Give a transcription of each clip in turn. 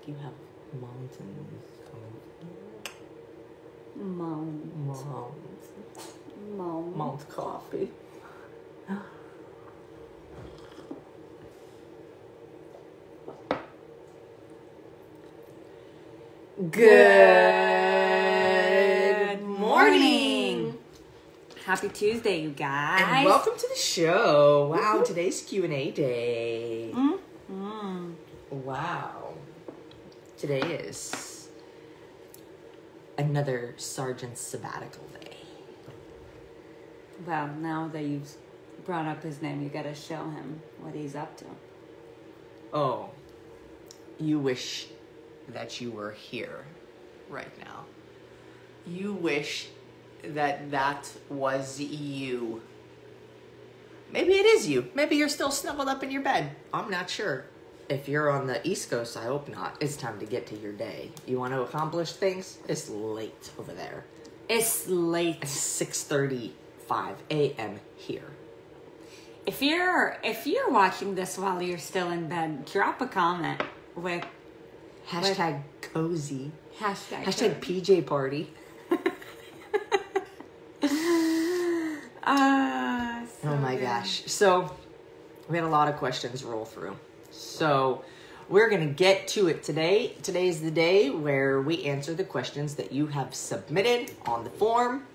you have mountains coming. Mount coffee. Good morning. Happy Tuesday, you guys. And welcome to the show. Wow, today's Q&A day. Wow. Today is another sergeant's sabbatical day. Well, now that you've brought up his name, you gotta show him what he's up to. Oh, you wish that you were here right now. You wish that was you. Maybe it is you. Maybe you're still snuggled up in your bed. I'm not sure. If you're on the East Coast, I hope not. It's time to get to your day. You want to accomplish things? It's late over there. It's late. It's 6:35 a.m. here. If you're watching this while you're still in bed, drop a comment with Hashtag cozy. Hashtag PJ party. Oh my gosh. So we had a lot of questions roll through. So we're going to get to it today. Today's the day where we answer the questions that you have submitted on the form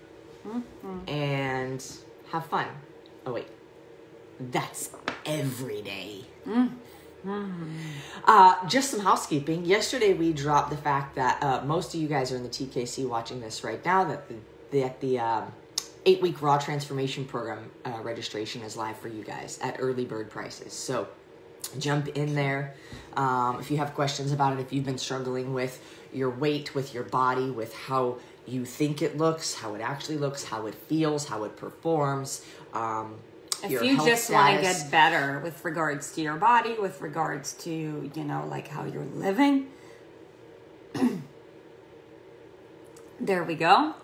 and have fun. Oh wait, that's every day. Just some housekeeping. Yesterday we dropped the fact that most of you guys are in the TKC watching this right now, that the 8-week Raw Transformation Program registration is live for you guys at early bird prices. So jump in there. If you have questions about it, if you've been struggling with your weight, with your body, with how you think it looks, how it actually looks, how it feels, how it performs, if you just want to get better with regards to your body, with regards to, like how you're living, there we go.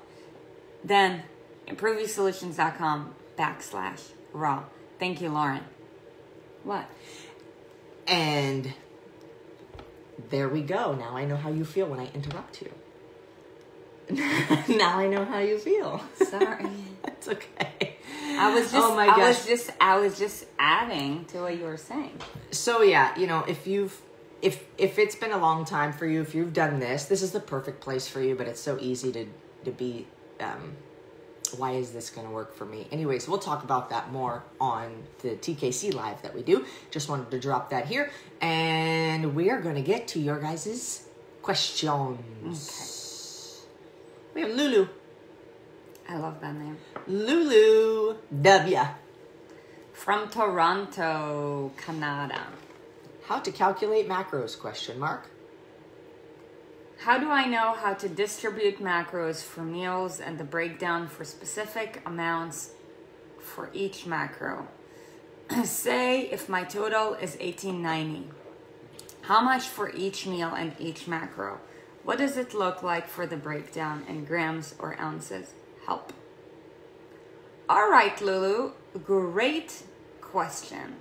Then improveyousolutions.com/raw. Thank you, Lauren. What? And there we go. Now I know how you feel when I interrupt you. Now I know how you feel. Sorry. It's okay. I was just adding to what you were saying. So yeah, if it's been a long time for you, if you've done this is the perfect place for you, but it's so easy to be why is this going to work for me? Anyways, we'll talk about that more on the TKC live that we do. Just wanted to drop that here, and we are going to get to your guys' questions. Okay. We have Lulu. I love that name. Lulu W. From Toronto, Canada. How to calculate macros, ? How do I know how to distribute macros for meals and the breakdown for specific amounts for each macro? Say if my total is $18.90, how much for each meal and each macro? What does it look like for the breakdown in grams or ounces? Help. All right, Lulu, great question.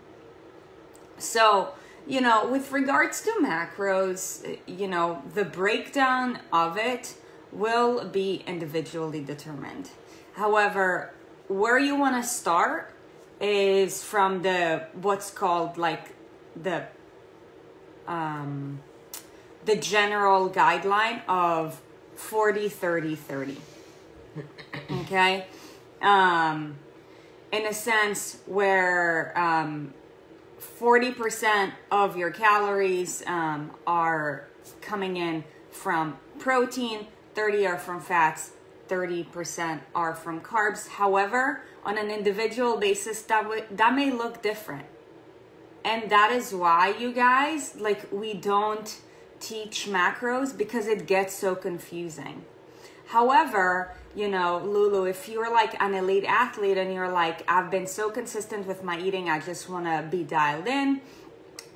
So, with regards to macros, the breakdown of it will be individually determined. However, where you want to start is from what's called like the general guideline of 40-30-30. Okay? In a sense where 40% of your calories are coming in from protein, 30 are from fats, 30% are from carbs. However, on an individual basis, that may look different. And that is why, you guys, we don't teach macros because it gets so confusing. However, Lulu, if you're like an elite athlete and you're like, I've been so consistent with my eating, I just want to be dialed in,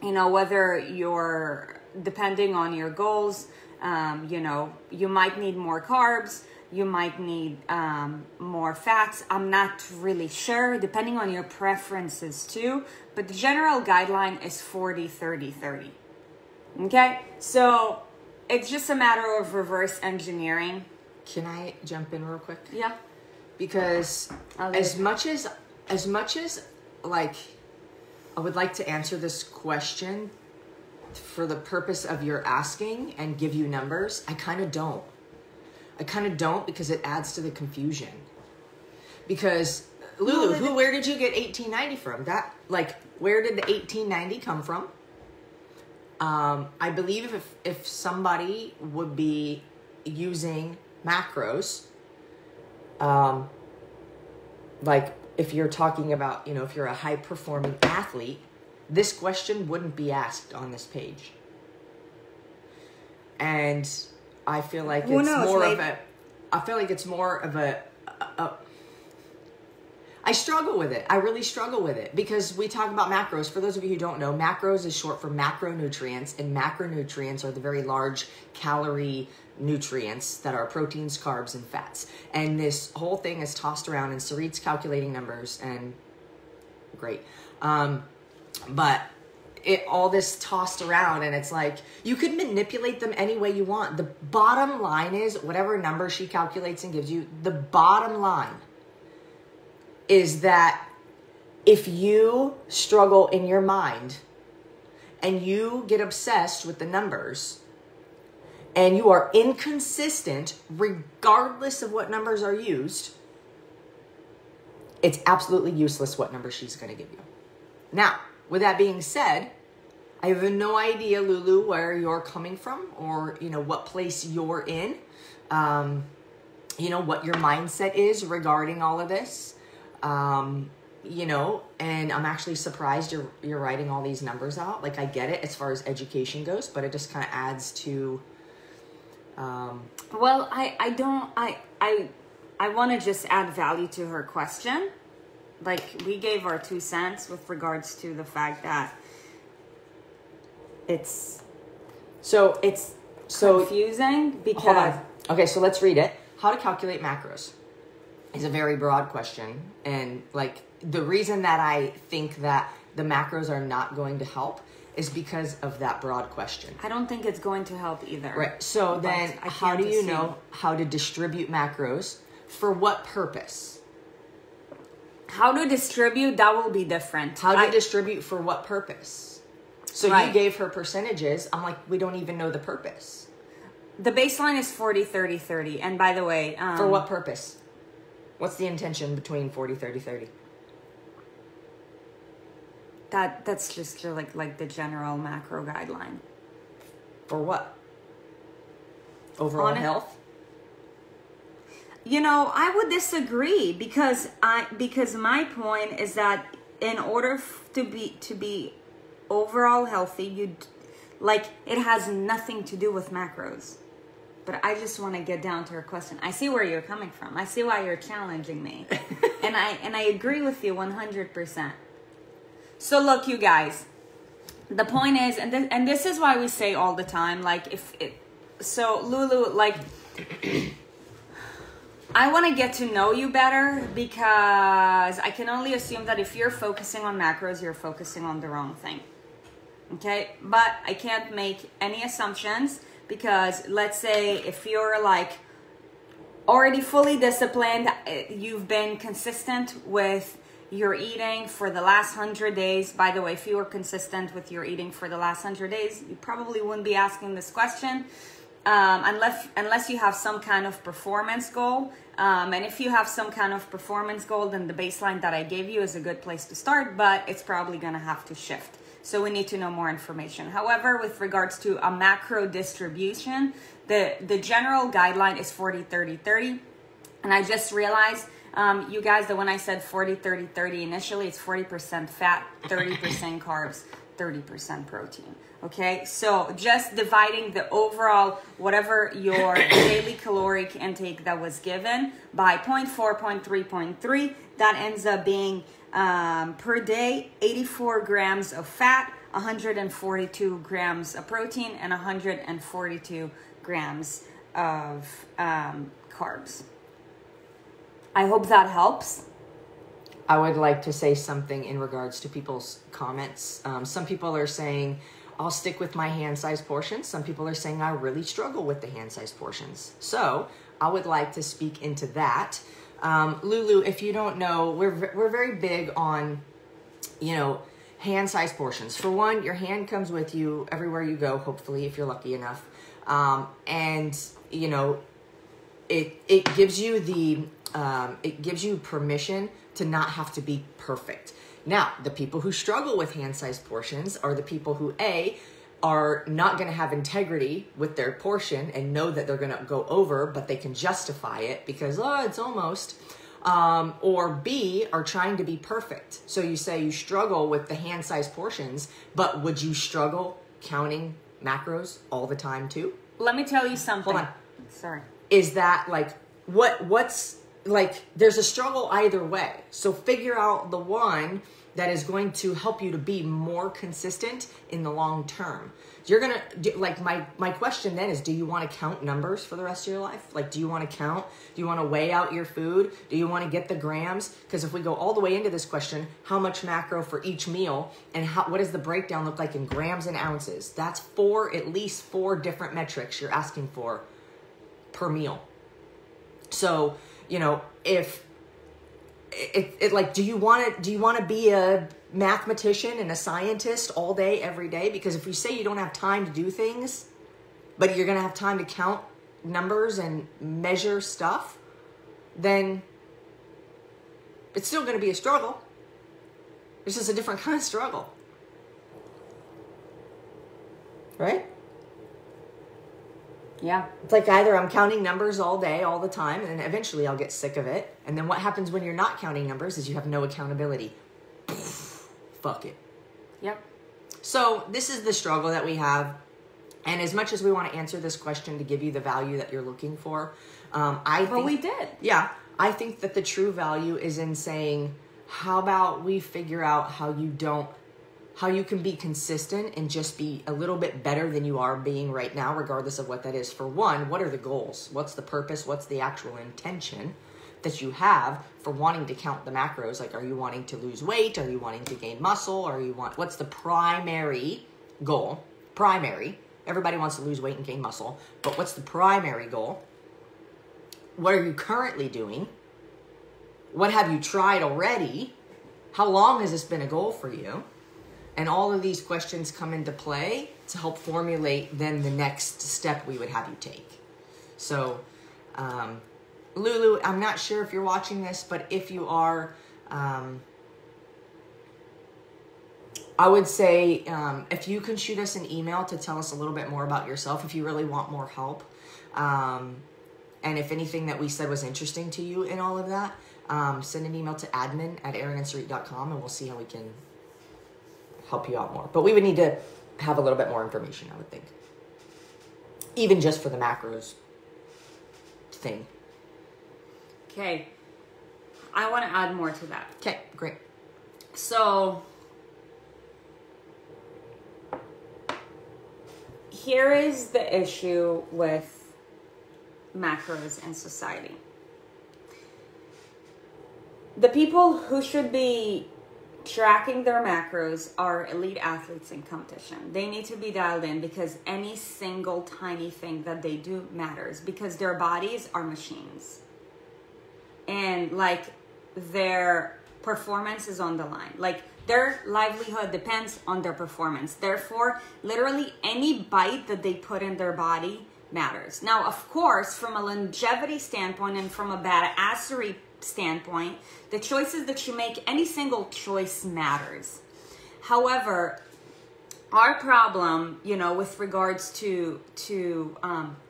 whether you're depending on your goals, you might need more carbs, you might need more fats. I'm not really sure, depending on your preferences too, but the general guideline is 40-30-30. Okay, so it's just a matter of reverse engineering. Can I jump in real quick? Yeah. Because as much as like I would like to answer this question for the purpose of your asking and give you numbers, I kind of don't. Because it adds to the confusion. Because Lulu, where did you get 1890 from? Where did the 1890 come from? I believe if somebody would be using macros, like if you're talking about, if you're a high performing athlete, this question wouldn't be asked on this page. And I feel like it's more of a I struggle with it. I really struggle with it because we talk about macros. For those of you who don't know, macros is short for macronutrients, and macronutrients are the very large calorie nutrients that are proteins, carbs, and fats. And this whole thing is tossed around, and Sarit's calculating numbers, and great. But all this tossed around, and it's like you could manipulate them any way you want. The bottom line is whatever number she calculates and gives you, the bottom line is that if you struggle in your mind and you get obsessed with the numbers and you are inconsistent regardless of what numbers are used, it's absolutely useless what number she's going to give you. Now, with that being said, I have no idea, Lulu, where you're coming from or, what place you're in, what your mindset is regarding all of this. And I'm actually surprised you're writing all these numbers out. Like, I get it as far as education goes, but it just kind of adds to, well, I want to just add value to her question. Like, we gave our 2 cents with regards to the fact that it's confusing because... Hold on. Okay, so let's read it. How to calculate macros is a very broad question. And the reason that I think that the macros are not going to help is because of that broad question. I don't think it's going to help either. Right. So then how do you know how to distribute macros? For what purpose? How to distribute, that will be different. How to distribute for what purpose? So right. You gave her percentages. I'm like, we don't even know the purpose. The baseline is 40, 30, 30. And by the way... for what purpose? What's the intention between 40, 30, 30? That's just like the general macro guideline. For what? Overall health? I would disagree because my point is that in order to be overall healthy, it has nothing to do with macros. But I just want to get down to her question. I see where you're coming from. I see why you're challenging me. and I agree with you 100%. So look, you guys, the point is, and this is why we say all the time, Lulu, I want to get to know you better because I can only assume that if you're focusing on macros, you're focusing on the wrong thing. Okay? But I can't make any assumptions because let's say if you're already fully disciplined, you've been consistent with your eating for the last 100 days. By the way, if you were consistent with your eating for the last 100 days, you probably wouldn't be asking this question. Unless you have some kind of performance goal. And if you have some kind of performance goal, then the baseline that I gave you is a good place to start, but it's probably going to have to shift. So we need to know more information. However, with regards to a macro distribution, the general guideline is 40, 30, 30. And I just realized, you guys, that when I said 40, 30, 30, initially it's 40% fat, 30% carbs, 30% protein. Okay, so just dividing the overall, whatever your daily caloric intake that was given by 0.4, 0.3, 0.3, that ends up being per day 84 grams of fat, 142 grams of protein, and 142 grams of carbs. I hope that helps. I would like to say something in regards to people's comments. Some people are saying, I'll stick with my hand-sized portions. Some people are saying I really struggle with the hand-sized portions. So I would like to speak into that. Lulu, if you don't know, we're very big on, you know, hand-sized portions. For one, your hand comes with you everywhere you go, hopefully, if you're lucky enough. And, you know, it gives you it gives you permission to not have to be perfect. Now, the people who struggle with hand-sized portions are the people who, A, are not going to have integrity with their portion and know that they're going to go over, but they can justify it because, oh, it's almost. Or B, are trying to be perfect. So you say you struggle with the hand-sized portions, but would you struggle counting macros all the time too? Let me tell you something. Hold on. Sorry. Is that like, what's like, there's a struggle either way. So figure out the one that is going to help you to be more consistent in the long term. You're going to, like, my question then is, do you want to count numbers for the rest of your life? Like, do you want to count? Do you want to weigh out your food? Do you want to get the grams? Because if we go all the way into this question, how much macro for each meal and what does the breakdown look like in grams and ounces? That's at least four different metrics you're asking for per meal. So, you know, if like, do you want to be a mathematician and a scientist all day, every day? Because if you say you don't have time to do things, but you're going to have time to count numbers and measure stuff, then it's still going to be a struggle. It's just a different kind of struggle. Right? Yeah. It's like either I'm counting numbers all day, all the time, and then eventually I'll get sick of it. And then what happens when you're not counting numbers is you have no accountability. Fuck it. Yep. So this is the struggle that we have. And as much as we want to answer this question to give you the value that you're looking for, we did. Yeah. I think that the true value is in saying, how about we figure out how you can be consistent and just be a little bit better than you are being right now, regardless of what that is. For one, what are the goals? What's the purpose? What's the actual intention that you have for wanting to count the macros? Like, are you wanting to lose weight? Are you wanting to gain muscle? What's the primary goal? Primary. Everybody wants to lose weight and gain muscle, but what's the primary goal? What are you currently doing? What have you tried already? How long has this been a goal for you? And all of these questions come into play to help formulate then the next step we would have you take. So, Lulu, I'm not sure if you're watching this, but if you are, I would say if you can shoot us an email to tell us a little bit more about yourself, if you really want more help, and if anything that we said was interesting to you in all of that, send an email to admin@erinandsarit.com and we'll see how we can help you out more. But we would need to have a little bit more information, I would think. Even just for the macros thing. Okay. I want to add more to that. Okay, great. So, here is the issue with macros in society. The people who should be tracking their macros are elite athletes in competition. They need to be dialed in because any single tiny thing that they do matters, because their bodies are machines. And like, their performance is on the line. Like, their livelihood depends on their performance. Therefore, literally any bite that they put in their body matters. Now, of course, from a longevity standpoint and from a badassery standpoint, the choices that you make, any single choice matters. However, our problem, you know, with regards to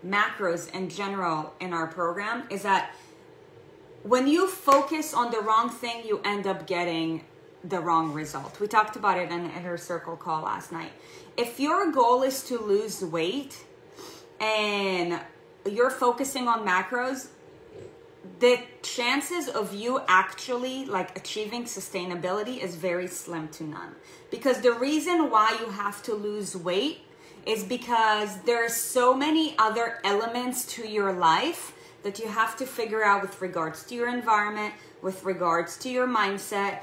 macros in general in our program is that when you focus on the wrong thing, you end up getting the wrong result. We talked about it in an inner circle call last night. If your goal is to lose weight and you're focusing on macros, the chances of you actually like achieving sustainability is very slim to none. Because the reason why you have to lose weight is because there are so many other elements to your life that you have to figure out with regards to your environment, with regards to your mindset,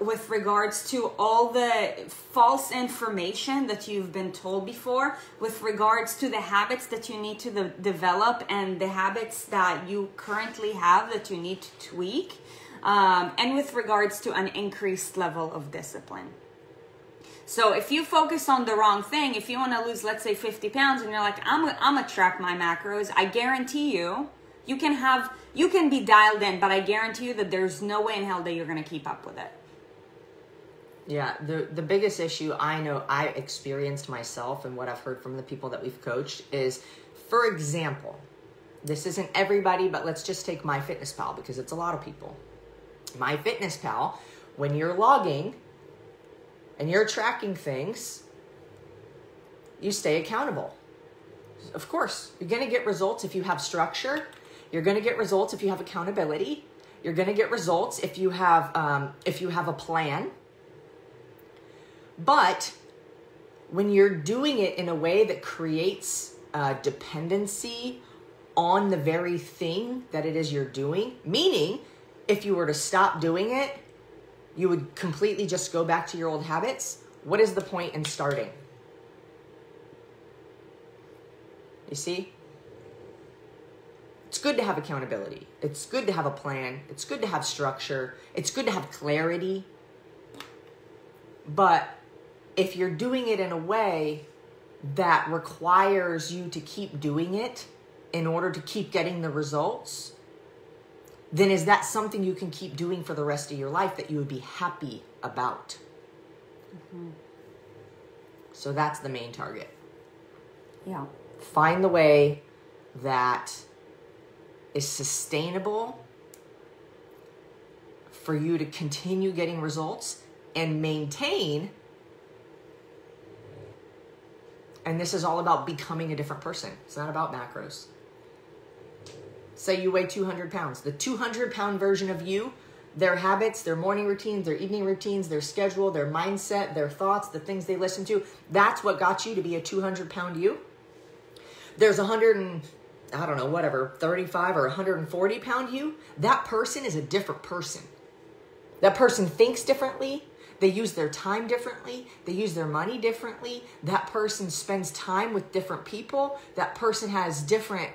with regards to all the false information that you've been told before, with regards to the habits that you need to develop and the habits that you currently have that you need to tweak, and with regards to an increased level of discipline. So if you focus on the wrong thing, if you want to lose, let's say 50 pounds and you're like, I'm gonna track my macros, I guarantee you can be dialed in, but I guarantee you that there's no way in hell that you're going to keep up with it. Yeah, the biggest issue I know I experienced myself and what I've heard from the people that we've coached is, for example, this isn't everybody, but let's just take MyFitnessPal because it's a lot of people. MyFitnessPal, when you're logging and you're tracking things, you stay accountable. Of course, you're going to get results if you have structure. You're going to get results if you have accountability. You're going to get results if you have a plan. But when you're doing it in a way that creates dependency on the very thing that it is you're doing, meaning if you were to stop doing it, you would completely just go back to your old habits. What is the point in starting? You see? It's good to have accountability. It's good to have a plan. It's good to have structure. It's good to have clarity. But if you're doing it in a way that requires you to keep doing it in order to keep getting the results, then is that something you can keep doing for the rest of your life that you would be happy about? Mm-hmm. So that's the main target. Yeah. Find the way that is sustainable for you to continue getting results and maintain. And this is all about becoming a different person. It's not about macros. Say you weigh 200 pounds. The 200-pound version of you, their habits, their morning routines, their evening routines, their schedule, their mindset, their thoughts, the things they listen to, that's what got you to be a 200-pound you. There's 35 or 140-pound you. That person is a different person. That person thinks differently. They use their time differently. They use their money differently. That person spends time with different people. That person has different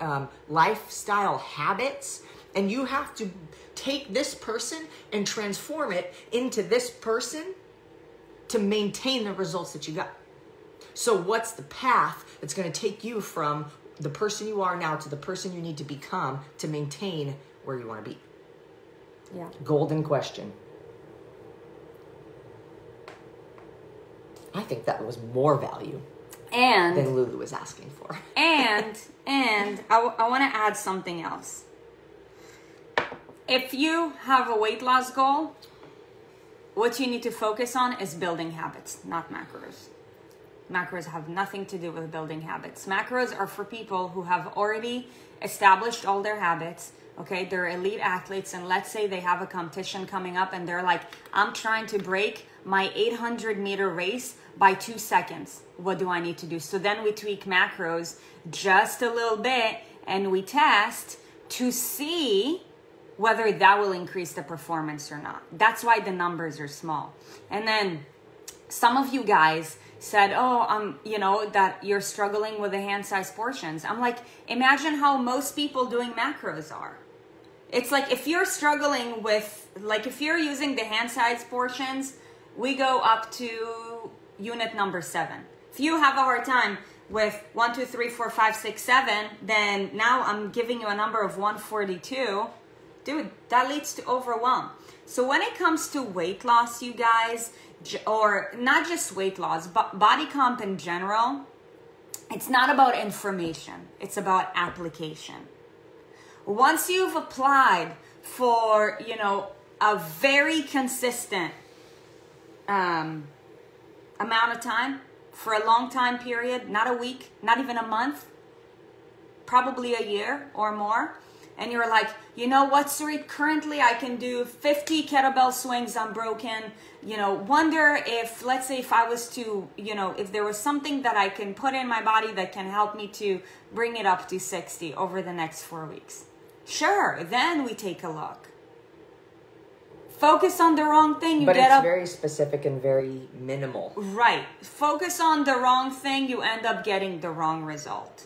lifestyle habits. And you have to take this person and transform it into this person to maintain the results that you got. So what's the path that's going to take you from the person you are now to the person you need to become to maintain where you want to be? Yeah. Golden question. I think that was more value than Lulu was asking for. And I want to add something else. If you have a weight loss goal, what you need to focus on is building habits, not macros. Macros have nothing to do with building habits. Macros are for people who have already established all their habits. Okay, they're elite athletes, and let's say they have a competition coming up and they're like, I'm trying to break my 800-meter race by 2 seconds. What do I need to do? So then we tweak macros just a little bit and we test to see whether that will increase the performance or not. That's why the numbers are small. And then some of you guys said, that you're struggling with the hand size portions. I'm like, imagine how most people doing macros are. It's like if you're struggling with, if you're using the hand size portions, we go up to unit number 7. If you have a hard time with 1, 2, 3, 4, 5, 6, 7, then now I'm giving you a number of 142. Dude, that leads to overwhelm. So when it comes to weight loss, you guys, or not just weight loss, but body comp in general, it's not about information. It's about application. Once you've applied for, a very consistent amount of time, for a long time period, not a week, not even a month, probably a year or more, and you're like, you know what, Sarit, currently I can do 50 kettlebell swings unbroken. Wonder if, let's say if I was to, if there was something that I can put in my body that can help me to bring it up to 60 over the next 4 weeks. Sure, then we take a look. Focus on the wrong thing, but it's very specific and very minimal. Right. Focus on the wrong thing, you end up getting the wrong result.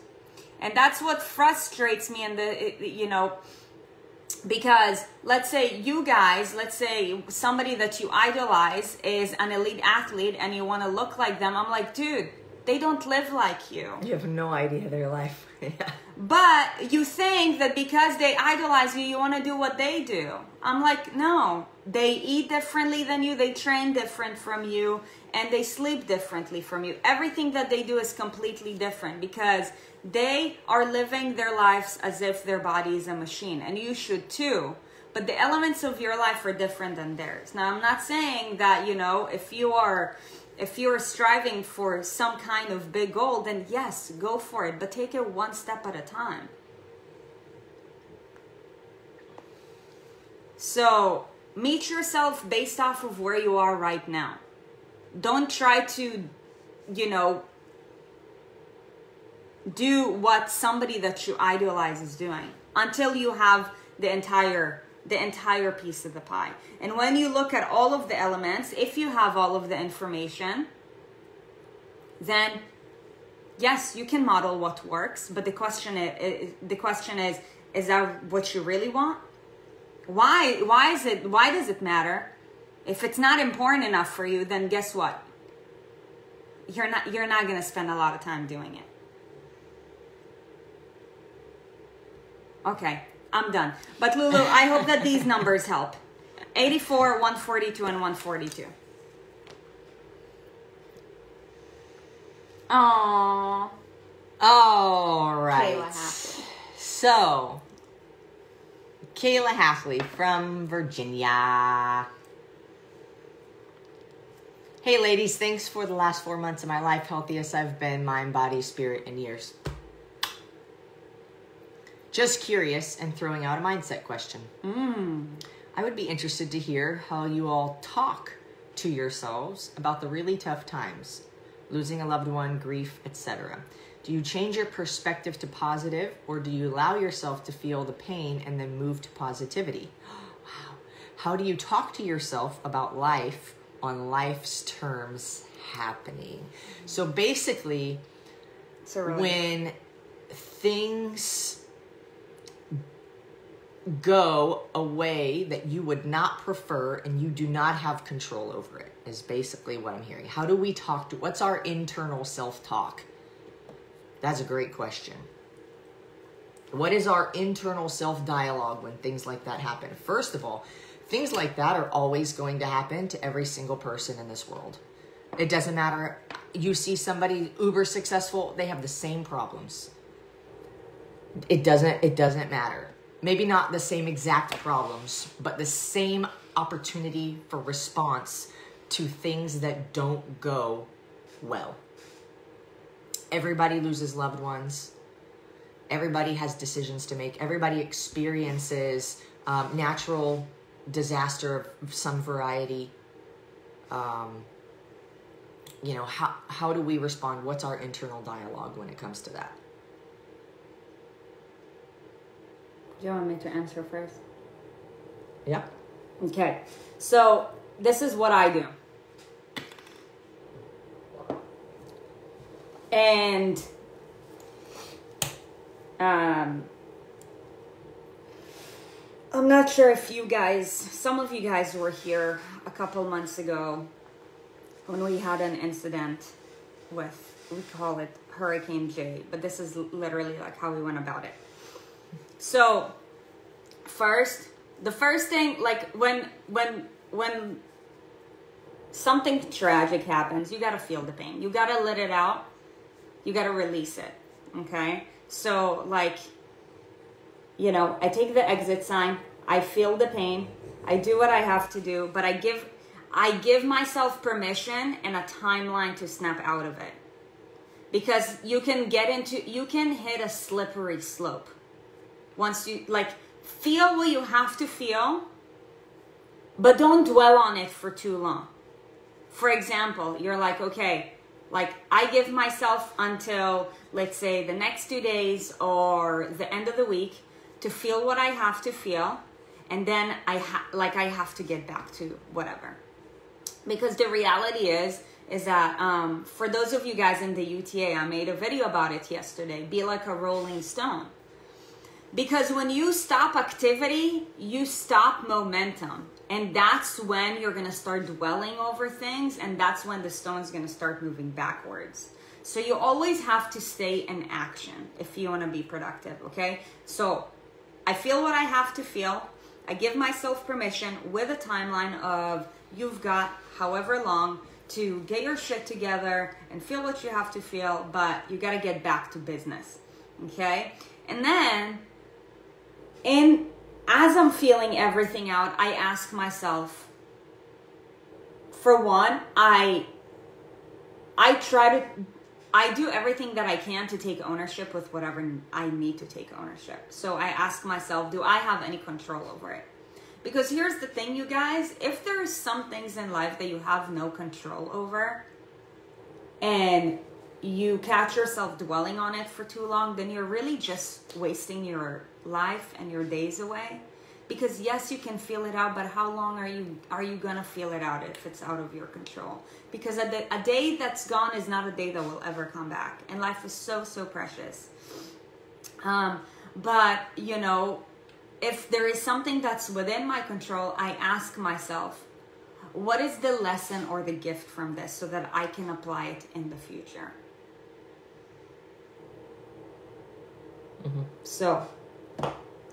And that's what frustrates me because let's say somebody that you idolize is an elite athlete and you want to look like them. I'm like, dude, they don't live like you. You have no idea their life. But you think that because they idolize you, you want to do what they do. I'm like, no, they eat differently than you, they train different from you, and they sleep differently from you. Everything that they do is completely different because they are living their lives as if their body is a machine, and you should too. But the elements of your life are different than theirs. Now, I'm not saying that, if you're striving for some kind of big goal, then yes, go for it, but take it one step at a time. So meet yourself based off of where you are right now. Don't try to, do what somebody that you idolize is doing until you have the entire piece of the pie. And when you look at all of the elements, if you have all of the information, then yes, you can model what works. But the question is that what you really want? Why does it matter? If it's not important enough for you, then guess what? You're not going to spend a lot of time doing it. Okay, I'm done. But Lulu, I hope that these numbers help. 84, 142, and 142. Aww. All right. Kayla Hafley. So, Kayla Hafley from Virginia. Hey ladies, thanks for the last 4 months of my life. Healthiest I've been, mind, body, spirit, in years. Just curious and throwing out a mindset question. I would be interested to hear how you all talk to yourselves about the really tough times, losing a loved one, grief, etc. Do you change your perspective to positive, or do you allow yourself to feel the pain and then move to positivity? Wow. How do you talk to yourself about life on life's terms happening? So basically, when things go a way that you would not prefer and you do not have control over it, is basically what I'm hearing. How do we talk to, what's our internal self-talk? That's a great question. What is our internal self-dialogue when things like that happen? First of all, things like that are always going to happen to every single person in this world. It doesn't matter. You see somebody uber successful, they have the same problems. It doesn't matter. Maybe not the same exact problems, but the same opportunity for response to things that don't go well. Everybody loses loved ones. Everybody has decisions to make. Everybody experiences natural disaster of some variety. How do we respond? What's our internal dialogue when it comes to that? Do you want me to answer first? Yeah. Okay. So this is what I do. And I'm not sure if some of you guys were here a couple months ago when we had an incident with, we call it Hurricane J, but this is literally like how we went about it. So the first thing, like when something tragic happens, you gotta feel the pain. You gotta let it out. You gotta release it. Okay? So I take the exit sign. I feel the pain. I do what I have to do, but I give myself permission and a timeline to snap out of it. Because you can hit a slippery slope. Once you feel what you have to feel, but don't dwell on it for too long. For example, you're like, okay, I give myself until, let's say, the next 2 days or the end of the week to feel what I have to feel. and then I have to get back to whatever. Because the reality is that for those of you guys in the UTA, I made a video about it yesterday. Be like a rolling stone. Because when you stop activity, you stop momentum. And that's when you're going to start dwelling over things. And that's when the stone's going to start moving backwards. So you always have to stay in action if you want to be productive, okay? So I feel what I have to feel. I give myself permission with a timeline of you've got however long to get your shit together and feel what you have to feel, but you got to get back to business, okay? And then as I'm feeling everything out, I ask myself, for one, I do everything that I can to take ownership with whatever I need to take ownership. So I ask myself, do I have any control over it? Because here's the thing, you guys, if there's some things in life that you have no control over and you catch yourself dwelling on it for too long, then you're really just wasting your life and your days away. Because yes, you can feel it out, but how long are you gonna feel it out if it's out of your control? Because a day that's gone is not a day that will ever come back, and life is so precious. But you know, if there is something that's within my control, I ask myself, what is the lesson or the gift from this so that I can apply it in the future? Mm-hmm. So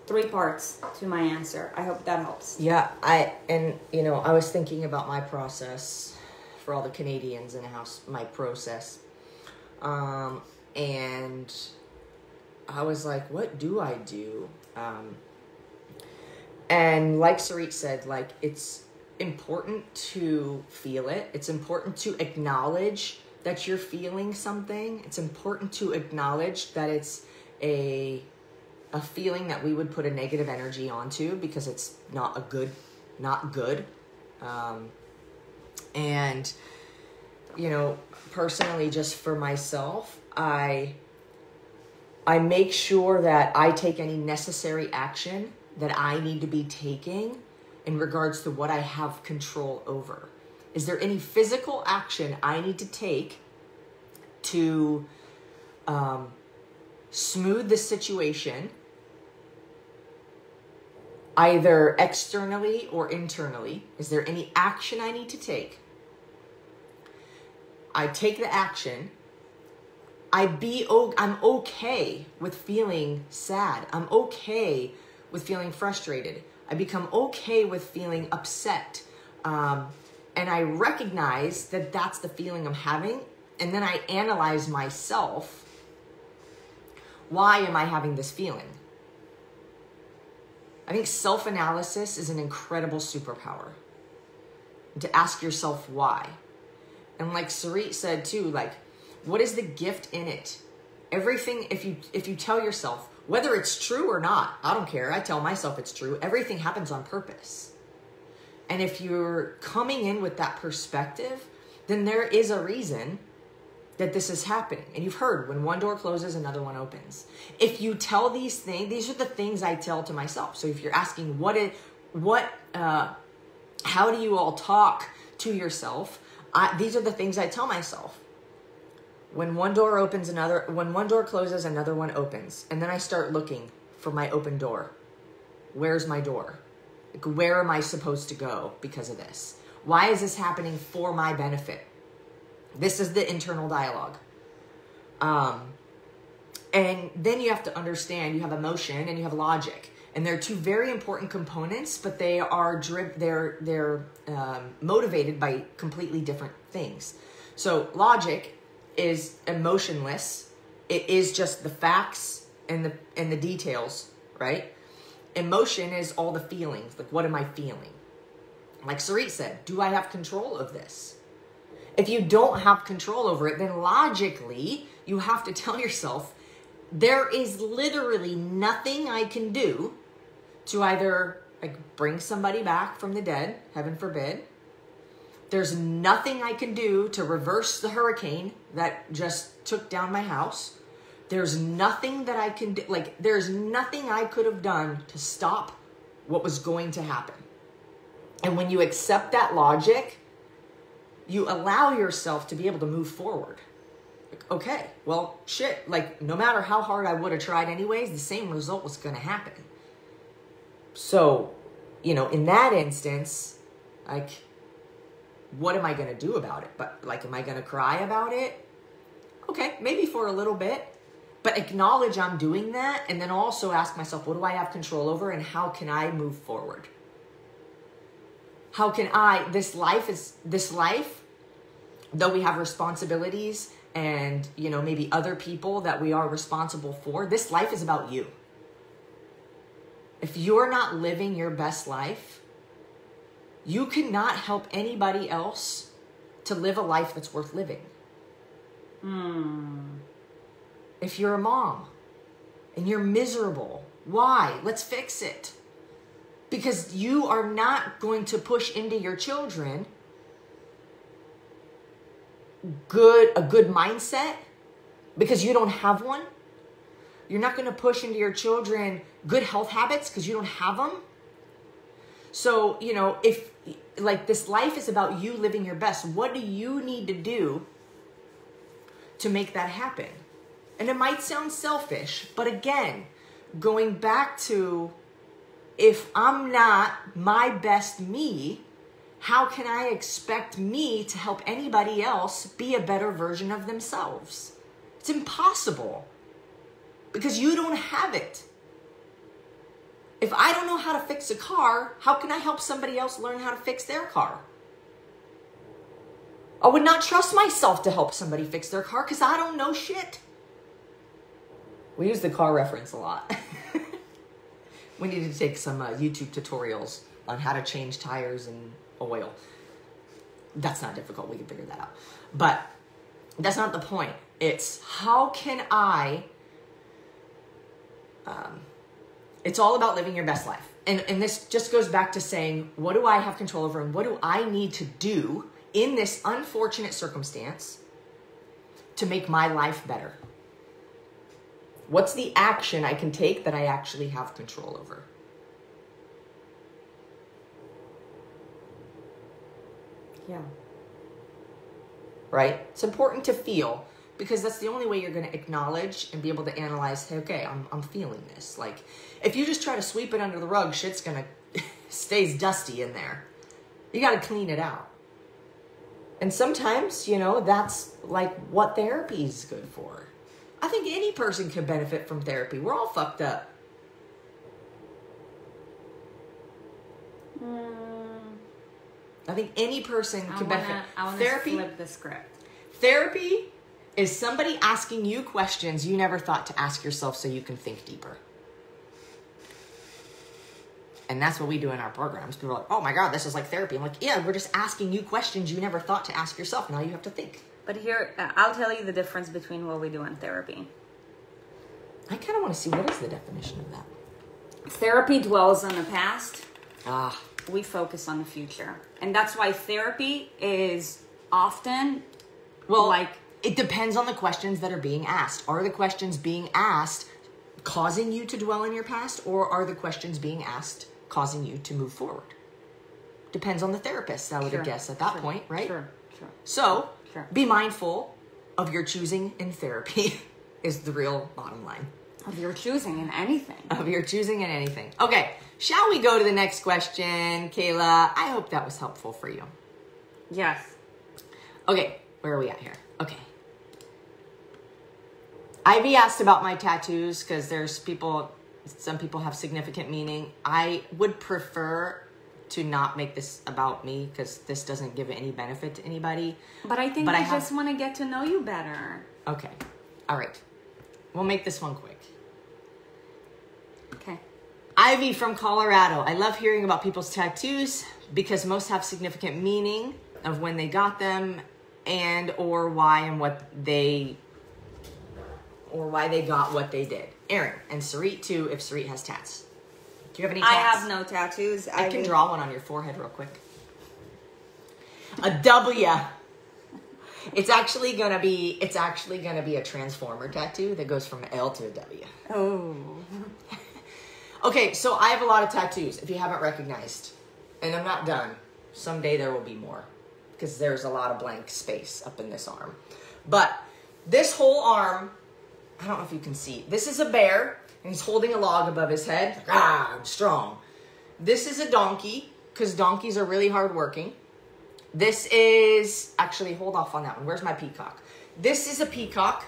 3 parts to my answer. I hope that helps. Yeah, I was thinking about my process for all the Canadians in the house, my process. And I was like, what do I do? And like Sarit said, like, it's important to feel it. It's important to acknowledge that you're feeling something. It's important to acknowledge that it's a feeling that we would put a negative energy onto because it's not good. And, you know, personally, just for myself, I make sure that I take any necessary action that I need to be taking in regards to what I have control over. Is there any physical action I need to take to smooth the situation, either externally or internally? Is there any action I need to take? I take the action. I'm okay with feeling sad. I'm okay with feeling frustrated. I become okay with feeling upset. And I recognize that that's the feeling I'm having. And then I analyze myself. Why am I having this feeling? I think self-analysis is an incredible superpower. And to ask yourself why. And like Sarit said too, like, what is the gift in it? Everything, if you tell yourself, whether it's true or not, I don't care. I tell myself it's true. Everything happens on purpose. And if you're coming in with that perspective, then there is a reason that this is happening. And you've heard, when one door closes, another one opens. If you tell these things, these are the things I tell to myself. So if you're asking how do you all talk to yourself? These are the things I tell myself. When one door closes, another one opens. And then I start looking for my open door. Where's my door? Like, where am I supposed to go because of this? Why is this happening for my benefit? This is the internal dialogue. And then you have to understand you have emotion and you have logic. And they're 2 very important components, but they are they're motivated by completely different things. So logic is emotionless. It is just the facts and the details, right? Emotion is all the feelings. Like, what am I feeling? Like Sarit said, do I have control of this? If you don't have control over it, then logically you have to tell yourself, there is literally nothing I can do to either like bring somebody back from the dead, heaven forbid. There's nothing I can do to reverse the hurricane that just took down my house. There's nothing that I can do. Like, there's nothing I could have done to stop what was going to happen. And when you accept that logic, you allow yourself to be able to move forward. Like, okay, well, shit, like no matter how hard I would have tried anyways, the same result was going to happen. So, you know, in that instance, like, what am I going to do about it? But like, am I going to cry about it? Okay, maybe for a little bit, but acknowledge I'm doing that. And then also ask myself, what do I have control over and how can I move forward? How can this life, though we have responsibilities and, you know, maybe other people that we are responsible for, this life is about you. If you're not living your best life, you cannot help anybody else to live a life that's worth living. If you're a mom and you're miserable, why? Let's fix it. Because you are not going to push into your children a good mindset because you don't have one. You're not going to push into your children good health habits because you don't have them. So, you know, if like this life is about you living your best, what do you need to do to make that happen? And it might sound selfish, but again, going back to, if I'm not my best me, how can I expect me to help anybody else be a better version of themselves? It's impossible because you don't have it. If I don't know how to fix a car, how can I help somebody else learn how to fix their car? I would not trust myself to help somebody fix their car because I don't know shit. We use the car reference a lot. We need to take some YouTube tutorials on how to change tires and oil. That's not difficult. We can figure that out. But that's not the point. It's how can I... it's all about living your best life. And this just goes back to saying, what do I have control over and what do I need to do in this unfortunate circumstance to make my life better? What's the action I can take that I actually have control over? Yeah. Right? It's important to feel because that's the only way you're going to acknowledge and be able to analyze, hey, okay, I'm feeling this. Like, if you just try to sweep it under the rug, shit's going to stays dusty in there. You got to clean it out. And sometimes, you know, that's like what therapy is good for. I think any person can benefit from therapy. We're all fucked up. I think any person can benefit. I want to flip the script. Therapy is somebody asking you questions you never thought to ask yourself so you can think deeper. And that's what we do in our programs. People are like, oh my God, this is like therapy. I'm like, yeah, we're just asking you questions you never thought to ask yourself. Now you have to think. But here, I'll tell you the difference between what we do in therapy. I kind of want to see what is the definition of that. Therapy dwells on the past. Ah. We focus on the future. And that's why therapy is often, it depends on the questions that are being asked. Are the questions being asked causing you to dwell in your past, or are the questions being asked causing you to move forward? Depends on the therapist, I would guess at that point, right? Sure. So, be mindful of your choosing in therapy is the real bottom line. Of your choosing in anything. Of your choosing in anything. Okay, shall we go to the next question, Kayla? I hope that was helpful for you. Yes. Okay, where are we at here? Okay. Ivy asked about my tattoos because some people have significant meaning. I would prefer to not make this about me because this doesn't give any benefit to anybody. But I think I just want to get to know you better. Okay. All right. We'll make this one quick. Okay. Ivy from Colorado. I love hearing about people's tattoos because most have significant meaning of when they got them and or why they got what they did. Erin and Sarit too, if Sarit has tats. Do you have any tats? I have no tattoos. I can draw one on your forehead real quick. A W. It's actually gonna be a transformer tattoo that goes from L to a W. Oh. Okay, so I have a lot of tattoos, if you haven't recognized. And I'm not done. Someday there will be more. Because there's a lot of blank space up in this arm. But this whole arm, I don't know if you can see. This is a bear, and he's holding a log above his head. I'm strong. This is a donkey, because donkeys are really hardworking. This is, actually, hold off on that one. Where's my peacock? This is a peacock.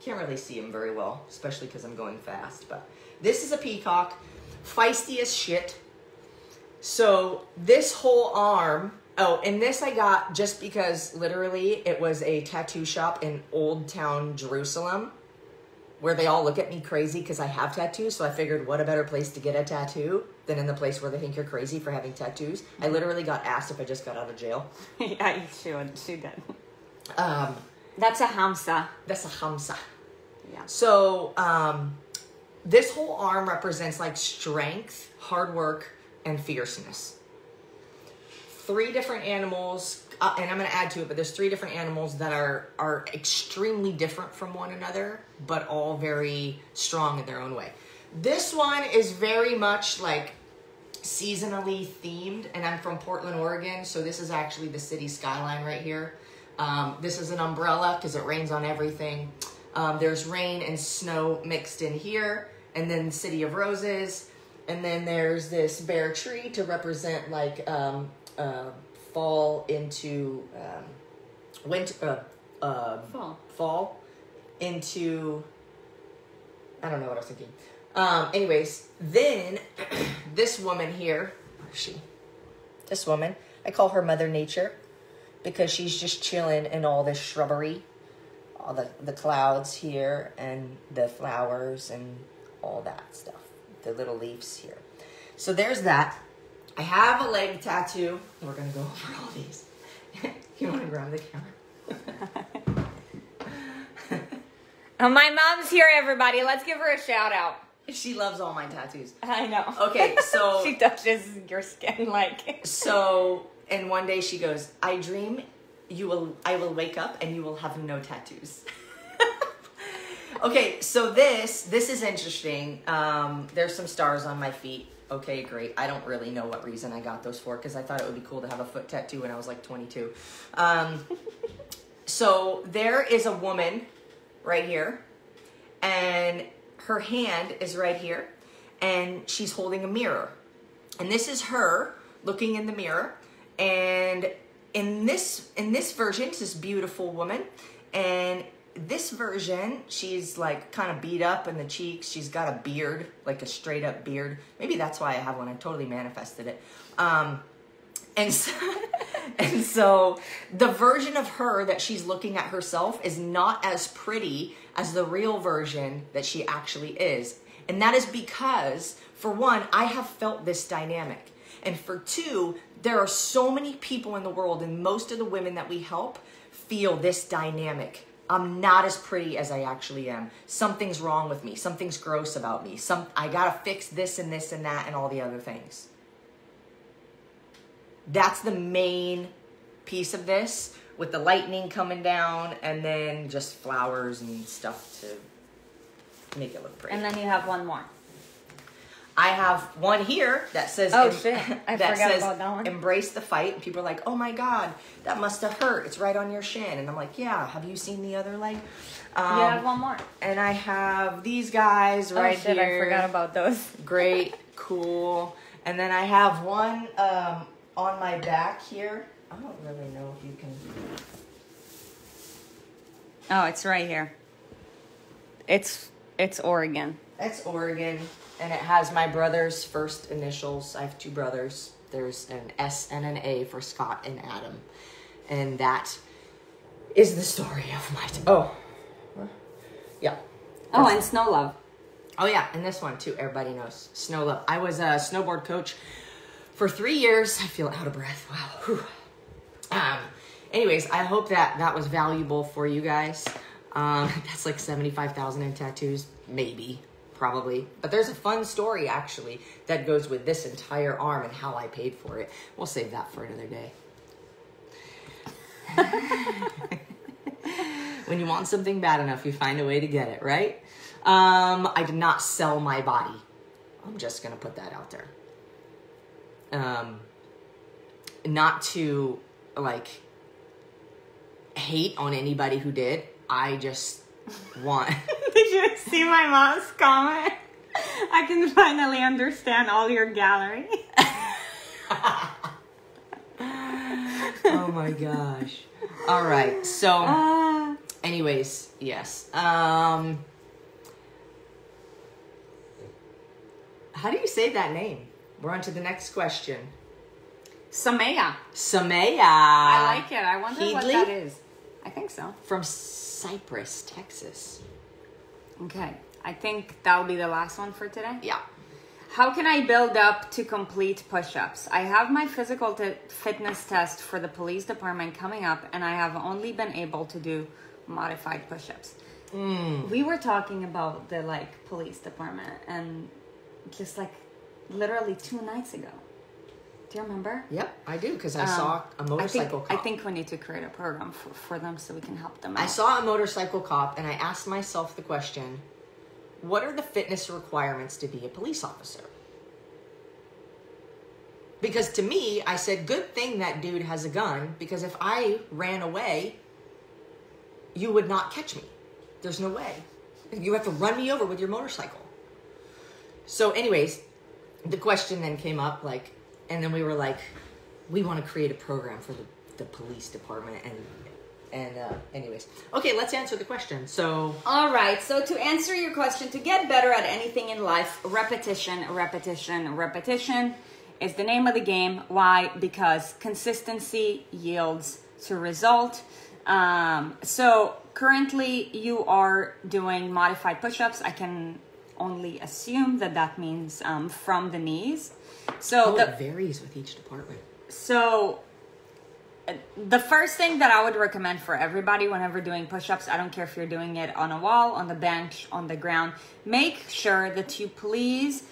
Can't really see him very well, especially because I'm going fast. But this is a peacock, feisty as shit. So this whole arm, oh, and this I got just because literally it was a tattoo shop in Old Town Jerusalem where they all look at me crazy because I have tattoos. So I figured what a better place to get a tattoo than in the place where they think you're crazy for having tattoos. I literally got asked if I just got out of jail. Yeah, you should. She did. That's a hamsa. That's a hamsa. Yeah. So this whole arm represents like strength, hard work, and fierceness. 3 different animals, and I'm going to add to it, but there's 3 different animals that are extremely different from one another, but all very strong in their own way. This one is very much like seasonally themed, and I'm from Portland, Oregon, so this is actually the city skyline right here. This is an umbrella because it rains on everything. There's rain and snow mixed in here, and then City of Roses. And then there's this bare tree to represent like fall into winter, fall into, I don't know what I was thinking. Anyways, then this woman here, where is she? This woman, I call her Mother Nature because she's just chilling in all this shrubbery, all the clouds here and the flowers and all that stuff. The little leaves here. So there's that. I have a leg tattoo. We're going to go over all these. You want to grab the camera? Oh, my mom's here, everybody. Let's give her a shout out. She loves all my tattoos. I know. Okay, so... She touches your skin like... So, and one day she goes, I dream I will wake up and you will have no tattoos. Okay, so this is interesting. There's some stars on my feet. Okay, great. I don't really know what reason I got those for because I thought it would be cool to have a foot tattoo when I was like 22. So there is a woman right here, and her hand is right here, and she's holding a mirror. And this is her looking in the mirror. And in this version, it's this beautiful woman, and this version, she's like kind of beat up in the cheeks. She's got a beard, like a straight up beard. Maybe that's why I have one. I totally manifested it. And so the version of her that she's looking at herself is not as pretty as the real version that she actually is. And that is because, for one, I have felt this dynamic. And for 2, there are so many people in the world, and most of the women that we help feel this dynamic. I'm not as pretty as I actually am. Something's wrong with me. Something's gross about me. I gotta fix this and this and that and all the other things. That's the main piece of this, with the lightning coming down and then just flowers and stuff to make it look pretty. And then you have one more. I have one here that says, oh shit, I forgot about that one. Embrace the fight. And people are like, oh my God, that must have hurt. It's right on your shin. And I'm like, yeah, have you seen the other leg? You have one more. And I have these guys right shit, here. I forgot about those. Great, cool. And then I have one on my back here. I don't really know if you can. Oh, it's right here. It's Oregon. That's Oregon. And it has my brother's first initials. I have 2 brothers. There's an S and an A for Scott and Adam. And that is the story of my... Yeah. Oh, and Snow Love. Oh, yeah. And this one, too. Everybody knows. Snow Love. I was a snowboard coach for 3 years. I feel out of breath. Wow. Whew. Anyways, I hope that was valuable for you guys. That's like 75,000 in tattoos. Maybe. Probably. But there's a fun story, actually, that goes with this entire arm and how I paid for it. We'll save that for another day. When you want something bad enough, you find a way to get it, right? I did not sell my body. I'm just going to put that out there. Not to, like, hate on anybody who did. I just want... Did you see my mom's comment? I can finally understand all your gallery. Oh my gosh. All right. So, anyways, yes. How do you say that name? We're on to the next question. Samaya. I like it. I wonder what that is. I think so. From Cypress, Texas. Okay. I think that'll be the last one for today. Yeah. How can I build up to complete push-ups? I have my physical fitness test for the police department coming up, and I have only been able to do modified push-ups. We were talking about the police department, and just literally 2 nights ago. Do you remember? Yep, I do, because I saw a motorcycle cop. I think we need to create a program for them so we can help them out. I saw a motorcycle cop, and I asked myself the question, what are the fitness requirements to be a police officer? Because to me, I said, good thing that dude has a gun, because if I ran away, you would not catch me. There's no way. You have to run me over with your motorcycle. So anyways, the question then came up, and then we were like, we want to create a program for the police department, and anyways. Okay, let's answer the question. So... All right, so to answer your question, to get better at anything in life, repetition is the name of the game. Why? Because consistency yields to result. So currently you are doing modified push-ups. I can only assume that means from the knees. So it varies with each department. So the first thing that I would recommend for everybody whenever doing push-ups, I don't care if you're doing it on a wall, on the bench, on the ground, make sure that you please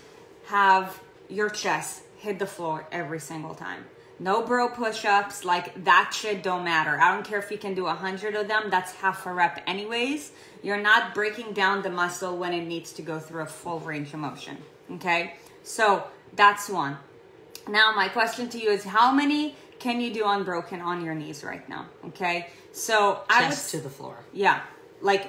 have your chest hit the floor every single time. No bro push-ups, that shit don't matter. I don't care if you can do 100 of them, that's half a rep anyways. You're not breaking down the muscle when it needs to go through a full range of motion, okay? So that's one. Now my question to you is, how many can you do unbroken on your knees right now? Okay, so chest to the floor. Yeah,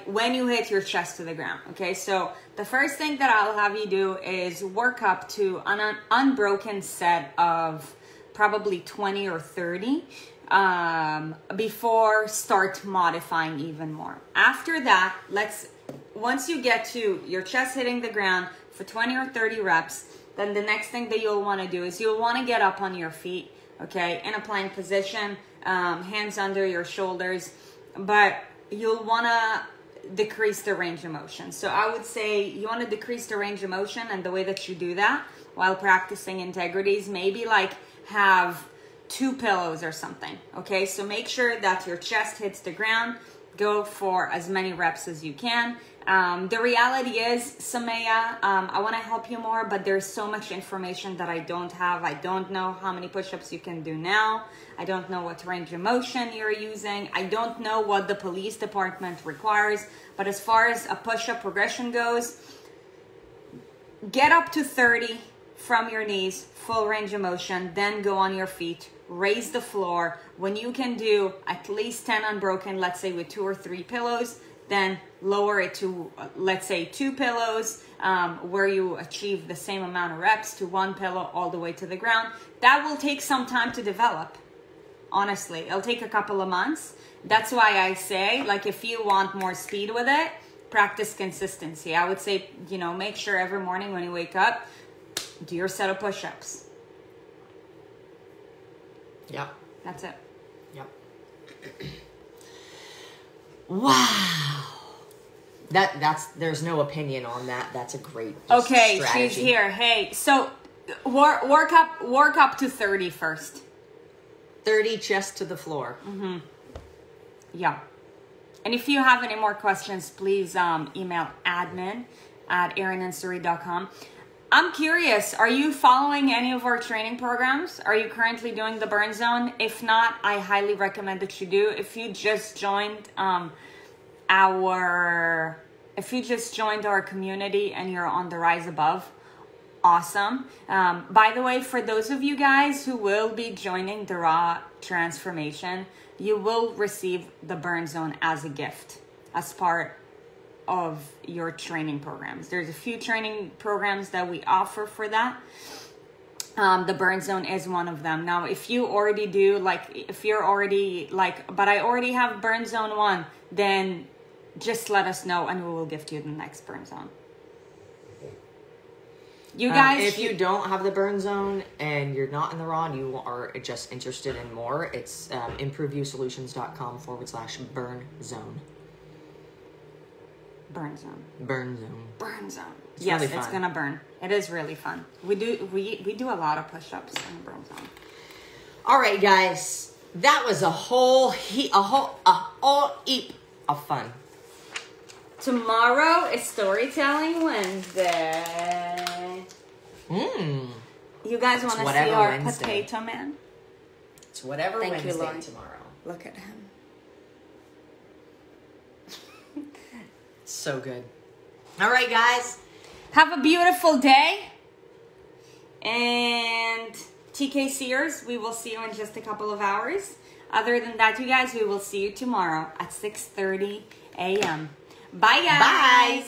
when you hit your chest to the ground. Okay, so the first thing that I'll have you do is work up to an unbroken set of probably 20 or 30 before start modifying even more. After that, once you get to your chest hitting the ground for 20 or 30 reps, then the next thing that you'll want to do is you'll want to get up on your feet, okay, in a plank position, hands under your shoulders, but you'll want to decrease the range of motion. So I would say you want to decrease the range of motion, and the way that you do that while practicing integrities, maybe have 2 pillows or something, okay? So make sure that your chest hits the ground. Go for as many reps as you can. The reality is, Samaya, I want to help you more, but there's so much information that I don't have. I don't know how many push-ups you can do now. I don't know what range of motion you're using. I don't know what the police department requires. But as far as a push-up progression goes, get up to 30 from your knees, full range of motion, then go on your feet, raise the floor. When you can do at least 10 unbroken, let's say with 2 or 3 pillows, then lower it to, let's say, 2 pillows, where you achieve the same amount of reps, to 1 pillow all the way to the ground. That will take some time to develop. Honestly, it'll take a couple of months. That's why I say, if you want more speed with it, practice consistency. I would say, make sure every morning when you wake up, do your set of push-ups. Yeah. That's it. Yep. Wow. There's no opinion on that. That's a great okay, strategy. She's here. Hey, so work up to 30 first. 30 chest to the floor. Mm-hmm. Yeah. And if you have any more questions, please email admin@erinandsarit.com. I'm curious, are you following any of our training programs? Are you currently doing the burn zone? If not, I highly recommend that you do. If you just joined our community and you're on the Rise Above, awesome. By the way, for those of you guys who will be joining the Raw Transformation, you will receive the Burn Zone as a gift, as part of your training programs. There's a few training programs that we offer for that. The Burn Zone is one of them. Now, if you already do, if you're already but I already have Burn Zone 1, then just let us know and we will gift you the next Burn Zone. You guys, if you don't have the Burn Zone and you're not in the Raw and you are just interested in more, it's improveviewsolutions.com/burn zone. Burn Zone. Burn Zone. Burn Zone. It's yes, really it's fun. gonna burn. It is really fun. We do a lot of push-ups in Burn Zone. All right, guys, that was a whole heap of fun. Tomorrow is Storytelling Wednesday. You guys want to see whatever our Wednesday. potato man? It's whatever Thank you, Wednesday Lord. tomorrow. Look at him. So good. All right, guys. Have a beautiful day. And TKCers, we will see you in just a couple of hours. Other than that, you guys, we will see you tomorrow at 6:30 a.m. Bye, guys. Bye.